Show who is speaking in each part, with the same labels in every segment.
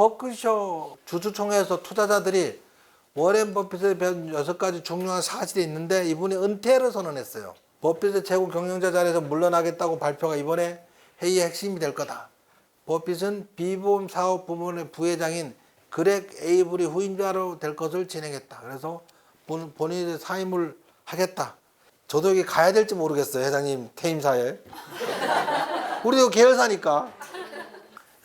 Speaker 1: 버크셔 주주총회에서 투자자들이 워렌 버핏에 배운 6가지 중요한 사실이 있는데 이분이 은퇴를 선언했어요. 버핏의 최고 경영자 자리에서 물러나겠다고 발표가 이번에 회의의 핵심이 될 거다. 버핏은 비보험 사업 부문의 부회장인 그렉 에이블이 후임자로 될 것을 진행했다. 그래서 본인의 사임을 하겠다. 저도 여기 가야 될지 모르겠어요. 회장님 퇴임사에. 우리도 계열사니까.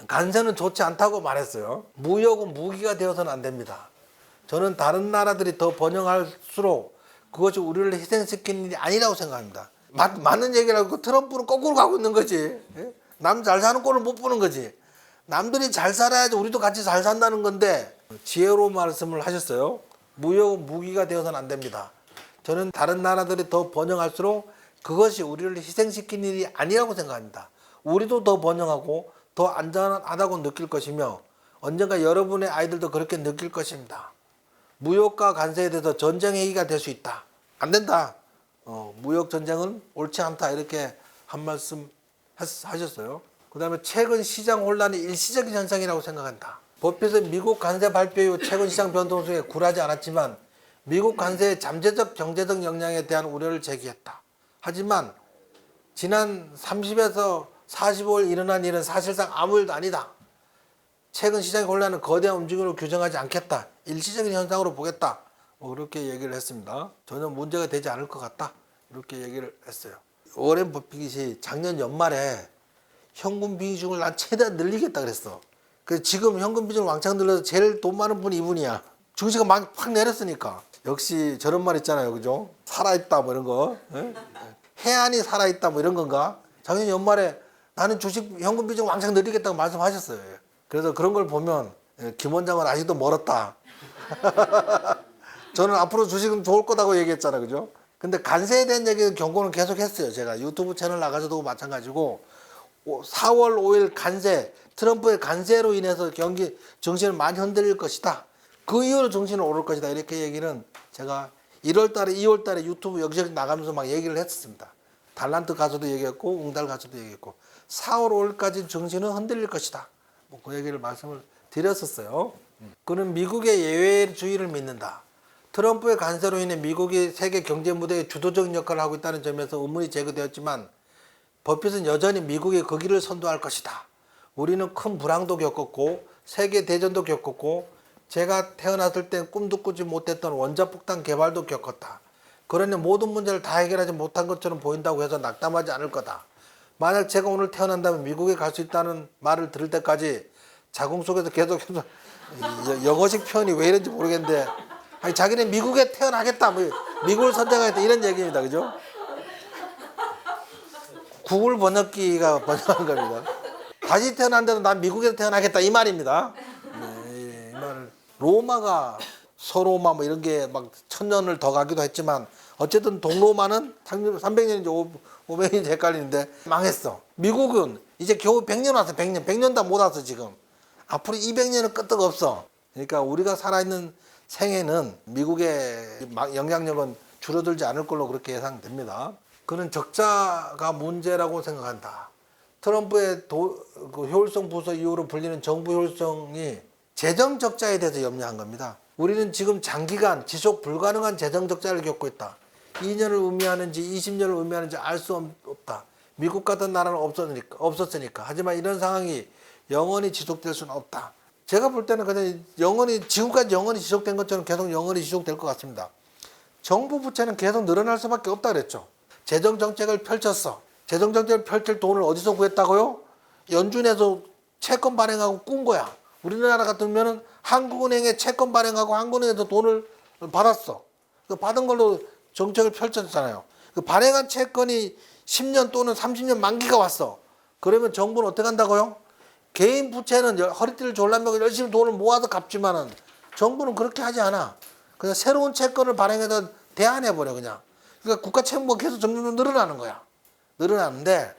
Speaker 1: 간세는 좋지 않다고 말했어요. 무역은 무기가 되어서는 안 됩니다. 저는 다른 나라들이 더 번영할수록 그것이 우리를 희생시키는 일이 아니라고 생각합니다. 맞는 얘기라고 트럼프는 거꾸로 가고 있는 거지. 남 잘 사는 꼴을 못 보는 거지. 남들이 잘 살아야지 우리도 같이 잘 산다는 건데 지혜로운 말씀을 하셨어요. 무역은 무기가 되어서는 안 됩니다. 저는 다른 나라들이 더 번영할수록 그것이 우리를 희생시키는 일이 아니라고 생각합니다. 우리도 더 번영하고 더 안전하다고 느낄 것이며 언젠가 여러분의 아이들도 그렇게 느낄 것입니다. 무역과 관세에 대해서 전쟁 얘기가 될 수 있다. 안 된다. 무역 전쟁은 옳지 않다. 이렇게 한 말씀 하셨어요. 그 다음에 최근 시장 혼란이 일시적인 현상이라고 생각한다. 버핏은 미국 관세 발표 이후 최근 시장 변동 속에 굴하지 않았지만 미국 관세의 잠재적 경제적 영향에 대한 우려를 제기했다. 하지만 지난 30에서 45일 일어난 일은 사실상 아무 일도 아니다. 최근 시장의 혼란은 거대한 움직임으로 규정하지 않겠다. 일시적인 현상으로 보겠다. 그렇게 얘기를 했습니다. 전혀 문제가 되지 않을 것 같다. 이렇게 얘기를 했어요. 워렌 버핏이 작년 연말에 현금 비중을 난 최대한 늘리겠다 그랬어. 그래서 지금 현금 비중을 왕창 늘려서 제일 돈 많은 분이 이분이야. 증시가 막 확 내렸으니까. 역시 저런 말 있잖아요. 그죠? 살아있다 뭐 이런 거. 해안이 살아있다 뭐 이런 건가? 작년 연말에 나는 주식 현금 비중 왕창 늘리겠다고 말씀하셨어요. 그래서 그런 걸 보면 김 원장은 아직도 멀었다. 저는 앞으로 주식은 좋을 거다고 얘기했잖아요. 그죠? 근데 관세에 대한 얘기는 경고는 계속 했어요. 제가 유튜브 채널 나가서도 마찬가지고 4월 5일 관세, 트럼프의 관세로 인해서 경기 정신을 많이 흔들릴 것이다. 그 이후로 정신은 오를 것이다. 이렇게 얘기는 제가 1월 달에 2월 달에 유튜브 여기저기 나가면서 막 얘기를 했었습니다. 달란트 가서도 얘기했고 웅달 가서도 얘기했고 4월 5일까지 정신은 흔들릴 것이다. 그 얘기를 말씀을 드렸었어요. 그는 미국의 예외주의를 믿는다. 트럼프의 관세로 인해 미국이 세계 경제 무대에 주도적인 역할을 하고 있다는 점에서 의문이 제기되었지만 버핏은 여전히 미국의 그 길을 선도할 것이다. 우리는 큰 불황도 겪었고 세계 대전도 겪었고 제가 태어났을 땐 꿈도 꾸지 못했던 원자폭탄 개발도 겪었다. 그러니 모든 문제를 다 해결하지 못한 것처럼 보인다고 해서 낙담하지 않을 거다. 만약 제가 오늘 태어난다면 미국에 갈 수 있다는 말을 들을 때까지 자궁 속에서 계속해서 영어식 표현이 왜 이런지 모르겠는데 아니 자기는 미국에 태어나겠다 뭐 미국을 선택하겠다 이런 얘기입니다. 그죠? 구글 번역기가 번역한 겁니다. 다시 태어난데도 난 미국에서 태어나겠다 이 말입니다. 네, 이 말을 로마가 서로마 뭐 이런 게 막 1000년을 더 가기도 했지만 어쨌든 동로마는 300년인지 500년인지 헷갈리는데 망했어. 미국은 이제 겨우 100년 왔어. 100년 다 못 왔어 지금. 앞으로 200년은 끄떡 없어. 그러니까 우리가 살아있는 생애는 미국의 영향력은 줄어들지 않을 걸로 그렇게 예상됩니다. 그는 적자가 문제라고 생각한다. 트럼프의 그 효율성 부서 이후로 불리는 정부 효율성이 재정 적자에 대해서 염려한 겁니다. 우리는 지금 장기간 지속 불가능한 재정 적자를 겪고 있다. 2년을 의미하는지 20년을 의미하는지 알 수 없다. 미국 같은 나라는 없었으니까. 하지만 이런 상황이 영원히 지속될 수는 없다. 제가 볼 때는 그냥 지금까지 영원히 지속된 것처럼 계속 영원히 지속될 것 같습니다. 정부 부채는 계속 늘어날 수밖에 없다 그랬죠. 재정 정책을 펼쳤어. 재정 정책을 펼칠 돈을 어디서 구했다고요? 연준에서 채권 발행하고 꾼 거야. 우리나라 같으면은 한국은행에 채권 발행하고 한국은행에서 돈을 받았어. 그 받은 걸로 정책을 펼쳤잖아요. 그 발행한 채권이 10년 또는 30년 만기가 왔어. 그러면 정부는 어떻게 한다고요? 개인 부채는 허리띠를 졸라매고 열심히 돈을 모아서 갚지만은 정부는 그렇게 하지 않아. 그냥 새로운 채권을 발행해서 대안해버려 그냥. 그러니까 국가 채무가 계속 점점 늘어나는 거야. 늘어나는데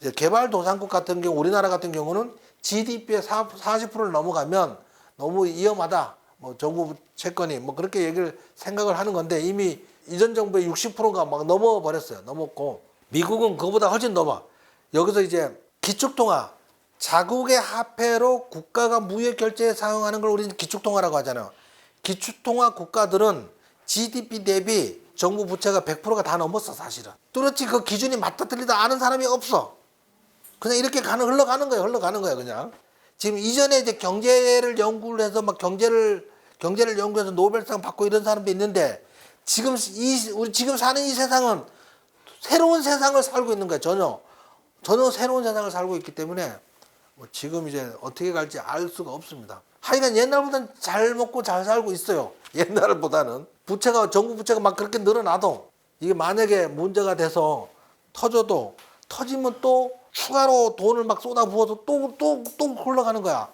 Speaker 1: 이제 개발도상국 같은 경우 우리나라 같은 경우는 GDP의 40%를 넘어가면 너무 위험하다. 뭐 정부 채권이 뭐 그렇게 얘기를 생각을 하는 건데 이미 이전 정부의 60%가 막 넘어버렸어요. 넘었고 미국은 그거보다 훨씬 넘어. 여기서 이제 기축통화 자국의 화폐로 국가가 무역 결제에 사용하는 걸 우리는 기축통화라고 하잖아요. 기축통화 국가들은 GDP 대비 정부 부채가 100%가 다 넘었어 사실은. 뚜렷이 그 기준이 맞다 틀리다 아는 사람이 없어. 그냥 이렇게 흘러가는 거야 그냥. 지금 이전에 이제 경제를 연구를 해서 막 경제를 연구해서 노벨상 받고 이런 사람도 있는데 지금 우리 지금 사는 이 세상은 새로운 세상을 살고 있는 거야. 전혀 새로운 세상을 살고 있기 때문에 뭐 지금 이제 어떻게 갈지 알 수가 없습니다. 하여간 옛날보다는 잘 먹고 잘 살고 있어요. 옛날보다는 정부 부채가 막 그렇게 늘어나도 이게 만약에 문제가 돼서 터지면 또 추가로 돈을 막 쏟아부어서 또 흘러가는 거야.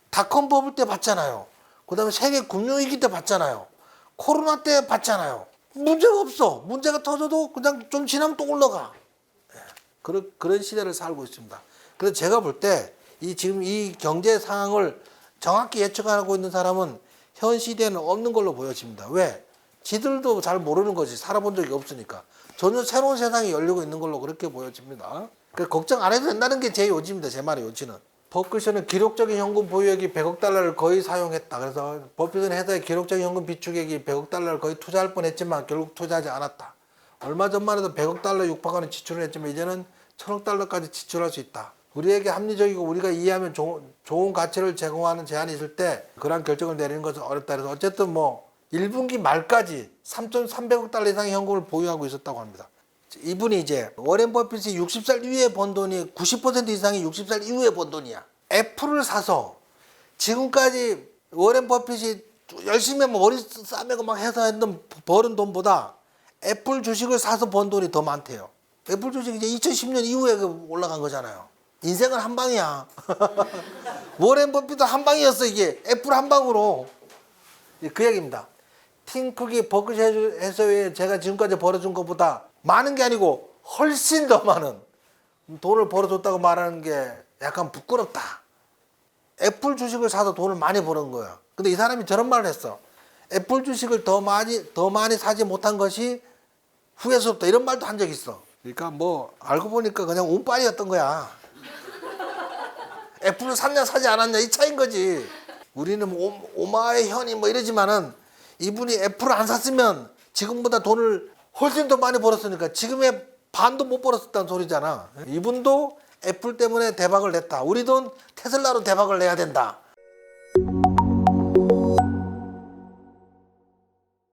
Speaker 1: 닷컴 버블 때 봤잖아요. 그 다음에 세계 금융위기 때 봤잖아요. 코로나 때 봤잖아요. 문제가 없어. 문제가 터져도 그냥 좀 지나면 또 올라가. 그런 시대를 살고 있습니다. 그래서 제가 볼 때 지금 이 경제 상황을 정확히 예측하고 있는 사람은 현 시대에는 없는 걸로 보여집니다. 왜? 지들도 잘 모르는 거지. 살아본 적이 없으니까. 전혀 새로운 세상이 열리고 있는 걸로 그렇게 보여집니다. 그래서 걱정 안 해도 된다는 게 제 요지입니다. 제 말의 요지는. 버크셔는 기록적인 현금 보유액이 100억 달러를 거의 사용했다. 그래서 버핏은 회사의 기록적인 현금 비축액이 100억 달러를 거의 투자할 뻔했지만 결국 투자하지 않았다. 얼마 전만 해도 100억 달러 육박하는 지출을 했지만 이제는 1000억 달러까지 지출할 수 있다. 우리에게 합리적이고 우리가 이해하면 좋은 가치를 제공하는 제한이 있을 때 그러한 결정을 내리는 것은 어렵다. 그래서 어쨌든 뭐 1분기 말까지 3,300억 달러 이상의 현금을 보유하고 있었다고 합니다. 이분이 이제 워렌 버핏이 60살 이후에 번 돈이 90% 이상이 60살 이후에 번 돈이야. 애플을 사서 지금까지 워렌 버핏이 열심히 머리 싸매고 막 해서 버는 돈보다 애플 주식을 사서 번 돈이 더 많대요. 애플 주식이 이제 2010년 이후에 올라간 거잖아요. 인생은 한 방이야. 워렌 버핏도 한 방이었어 이게. 애플 한 방으로. 그 얘기입니다. 팀 쿡이 버크셔 해서웨이에 제가 지금까지 벌어준 것보다 많은 게 아니고 훨씬 더 많은 돈을 벌어줬다고 말하는 게 약간 부끄럽다. 애플 주식을 사서 돈을 많이 버는 거야. 근데 이 사람이 저런 말을 했어. 애플 주식을 더 많이 사지 못한 것이 후회스럽다. 이런 말도 한 적이 있어. 그러니까 뭐 알고 보니까 그냥 운빨이었던 거야. 애플을 샀냐 사지 않았냐 이 차이인 거지. 우리는 오마의 현이 뭐 이러지만은 이분이 애플을 안 샀으면 지금보다 돈을 훨씬 더 많이 벌었으니까 지금의 반도 못 벌었다는 소리잖아. 이분도 애플 때문에 대박을 냈다. 우리 돈 테슬라로 대박을 내야 된다.